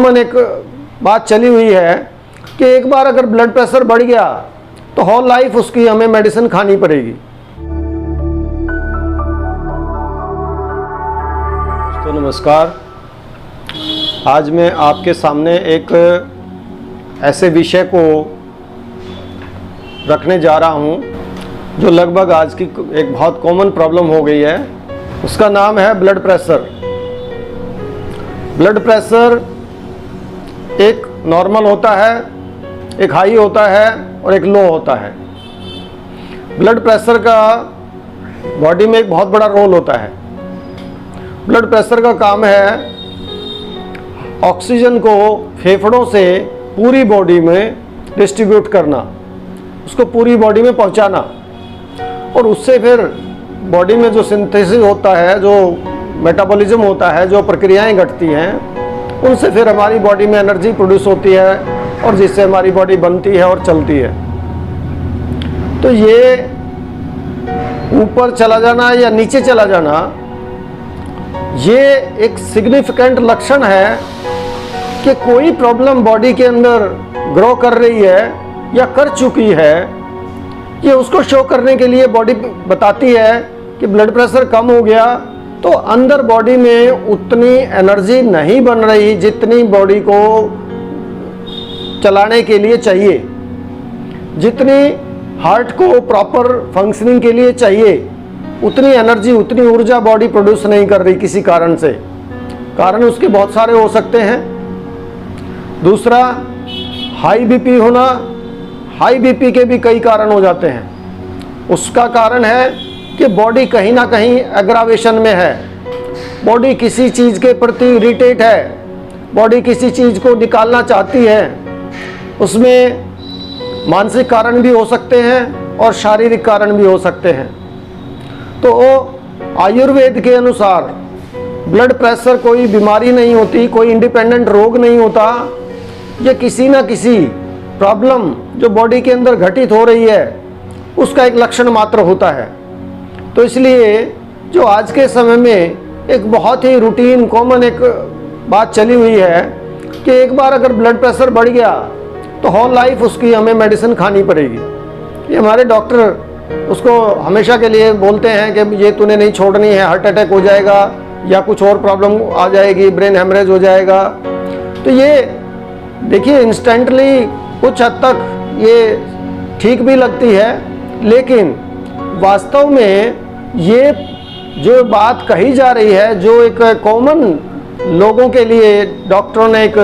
Common एक बात चली हुई है कि एक बार अगर ब्लड प्रेशर बढ़ गया तो होल लाइफ उसकी हमें मेडिसिन खानी पड़ेगी। तो नमस्कार, आज मैं आपके सामने एक ऐसे विषय को रखने जा रहा हूं जो लगभग आज की एक बहुत कॉमन प्रॉब्लम हो गई है। उसका नाम है ब्लड प्रेशर। ब्लड प्रेशर एक नॉर्मल होता है, एक हाई होता है और एक लो होता है। ब्लड प्रेशर का बॉडी में एक बहुत बड़ा रोल होता है। ब्लड प्रेशर का काम है ऑक्सीजन को फेफड़ों से पूरी बॉडी में डिस्ट्रीब्यूट करना, उसको पूरी बॉडी में पहुंचाना, और उससे फिर बॉडी में जो सिंथेसिस होता है, जो मेटाबॉलिज्म होता है, जो प्रक्रियाएं घटती हैं, उनसे फिर हमारी बॉडी में एनर्जी प्रोड्यूस होती है और जिससे हमारी बॉडी बनती है और चलती है। तो ये ऊपर चला जाना या नीचे चला जाना, ये एक सिग्निफिकेंट लक्षण है कि कोई प्रॉब्लम बॉडी के अंदर ग्रो कर रही है या कर चुकी है। ये उसको शो करने के लिए बॉडी बताती है कि ब्लड प्रेशर कम हो गया, तो अंदर बॉडी में उतनी एनर्जी नहीं बन रही जितनी बॉडी को चलाने के लिए चाहिए, जितनी हार्ट को प्रॉपर फंक्शनिंग के लिए चाहिए, उतनी एनर्जी, उतनी ऊर्जा बॉडी प्रोड्यूस नहीं कर रही किसी कारण से। कारण उसके बहुत सारे हो सकते हैं। दूसरा, हाई बीपी होना। हाई बीपी के भी कई कारण हो जाते हैं। उसका कारण है कि बॉडी कहीं ना कहीं एग्रावेशन में है, बॉडी किसी चीज़ के प्रति इरिटेट है, बॉडी किसी चीज़ को निकालना चाहती है। उसमें मानसिक कारण भी हो सकते हैं और शारीरिक कारण भी हो सकते हैं। तो आयुर्वेद के अनुसार ब्लड प्रेशर कोई बीमारी नहीं होती, कोई इंडिपेंडेंट रोग नहीं होता। ये किसी ना किसी प्रॉब्लम जो बॉडी के अंदर घटित हो रही है उसका एक लक्षण मात्र होता है। तो इसलिए जो आज के समय में एक बहुत ही रूटीन कॉमन एक बात चली हुई है कि एक बार अगर ब्लड प्रेशर बढ़ गया तो होल लाइफ उसकी हमें मेडिसिन खानी पड़ेगी। ये हमारे डॉक्टर उसको हमेशा के लिए बोलते हैं कि ये तूने नहीं छोड़नी है, हार्ट अटैक हो जाएगा या कुछ और प्रॉब्लम आ जाएगी, ब्रेन हेमरेज हो जाएगा। तो ये देखिए, इंस्टेंटली कुछ हद तक ये ठीक भी लगती है, लेकिन वास्तव में ये जो बात कही जा रही है, जो एक कॉमन लोगों के लिए डॉक्टरों ने एक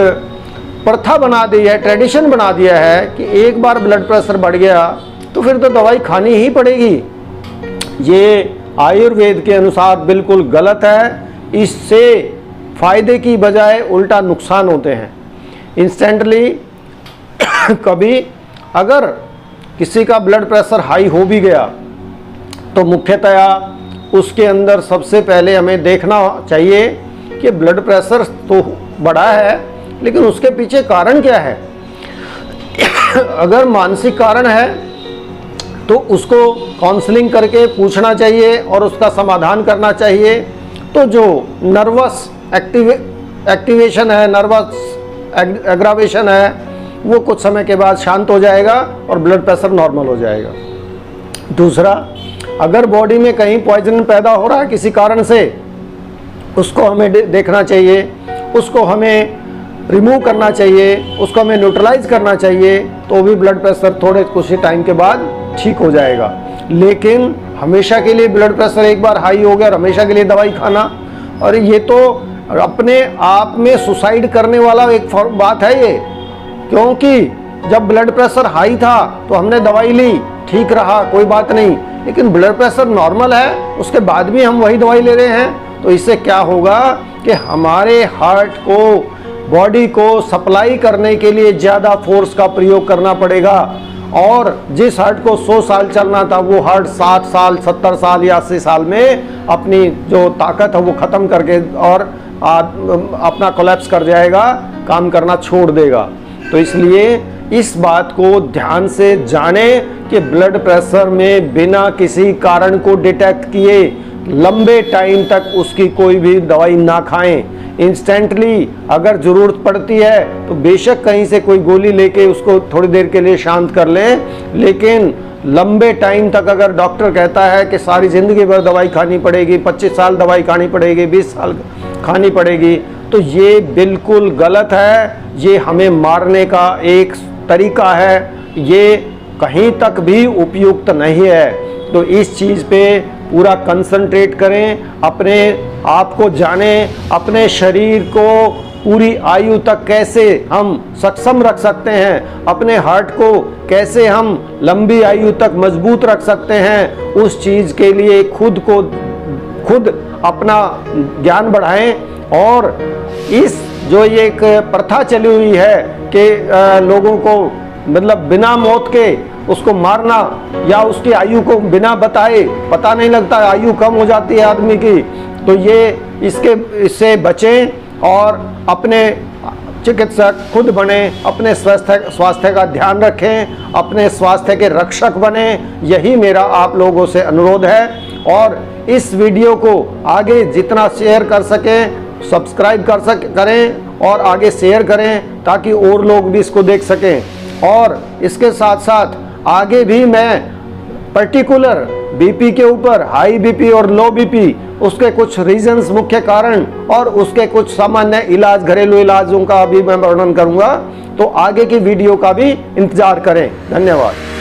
प्रथा बना दी है, ट्रेडिशन बना दिया है कि एक बार ब्लड प्रेशर बढ़ गया तो फिर तो दवाई खानी ही पड़ेगी। ये आयुर्वेद के अनुसार बिल्कुल गलत है। इससे फायदे की बजाय उल्टा नुकसान होते हैं। इंस्टेंटली कभी अगर किसी का ब्लड प्रेशर हाई हो भी गया तो मुख्यतया उसके अंदर सबसे पहले हमें देखना चाहिए कि ब्लड प्रेशर तो बढ़ा है, लेकिन उसके पीछे कारण क्या है। अगर मानसिक कारण है तो उसको काउंसलिंग करके पूछना चाहिए और उसका समाधान करना चाहिए। तो जो नर्वस एक्टिवेशन है, नर्वस एग्रावेशन है, वो कुछ समय के बाद शांत हो जाएगा और ब्लड प्रेशर नॉर्मल हो जाएगा। दूसरा, अगर बॉडी में कहीं पॉइजन पैदा हो रहा है किसी कारण से, उसको हमें देखना चाहिए, उसको हमें रिमूव करना चाहिए, उसको हमें न्यूट्रलाइज करना चाहिए, तो भी ब्लड प्रेशर थोड़े कुछ ही टाइम के बाद ठीक हो जाएगा। लेकिन हमेशा के लिए ब्लड प्रेशर एक बार हाई हो गया और हमेशा के लिए दवाई खाना, और ये तो अपने आप में सुसाइड करने वाला एक बात है ये। क्योंकि जब ब्लड प्रेशर हाई था तो हमने दवाई ली, ठीक रहा, कोई बात नहीं, लेकिन ब्लड प्रेशर नॉर्मल है, उसके बाद भी हम वही दवाई ले रहे हैं, तो इससे क्या होगा कि हमारे हार्ट को, बॉडी को सप्लाई करने के लिए ज़्यादा फोर्स का प्रयोग करना पड़ेगा। और जिस हार्ट को 100 साल चलना था, वो हार्ट 60 साल, 70 साल या 80 साल में अपनी जो ताकत है वो ख़त्म करके और अपना कोलैप्स कर जाएगा, काम करना छोड़ देगा। तो इसलिए इस बात को ध्यान से जानें कि ब्लड प्रेशर में बिना किसी कारण को डिटेक्ट किए लंबे टाइम तक उसकी कोई भी दवाई ना खाएं। इंस्टेंटली अगर ज़रूरत पड़ती है तो बेशक कहीं से कोई गोली लेके उसको थोड़ी देर के लिए शांत कर लें, लेकिन लंबे टाइम तक अगर डॉक्टर कहता है कि सारी ज़िंदगी भर दवाई खानी पड़ेगी, 25 साल दवाई खानी पड़ेगी, 20 साल खानी पड़ेगी, तो ये बिल्कुल गलत है। ये हमें मारने का एक तरीका है, ये कहीं तक भी उपयुक्त नहीं है। तो इस चीज़ पे पूरा कंसंट्रेट करें, अपने आप को जानें, अपने शरीर को पूरी आयु तक कैसे हम सक्षम रख सकते हैं, अपने हार्ट को कैसे हम लंबी आयु तक मजबूत रख सकते हैं, उस चीज़ के लिए खुद अपना ज्ञान बढ़ाएं। और इस जो ये एक प्रथा चली हुई है कि लोगों को मतलब बिना मौत के उसको मारना या उसकी आयु को बिना बताए पता नहीं लगता, आयु कम हो जाती है आदमी की, तो ये इससे बचें और अपने चिकित्सक खुद बने, अपने स्वास्थ्य का ध्यान रखें, अपने स्वास्थ्य के रक्षक बने। यही मेरा आप लोगों से अनुरोध है। और इस वीडियो को आगे जितना शेयर कर सकें, सब्सक्राइब करें और आगे शेयर करें ताकि और लोग भी इसको देख सकें। और इसके साथ साथ आगे भी मैं पर्टिकुलर बीपी के ऊपर, हाई बीपी और लो बीपी, उसके कुछ रीजंस, मुख्य कारण और उसके कुछ सामान्य इलाज, घरेलू इलाजों का भी मैं वर्णन करूंगा। तो आगे की वीडियो का भी इंतजार करें। धन्यवाद।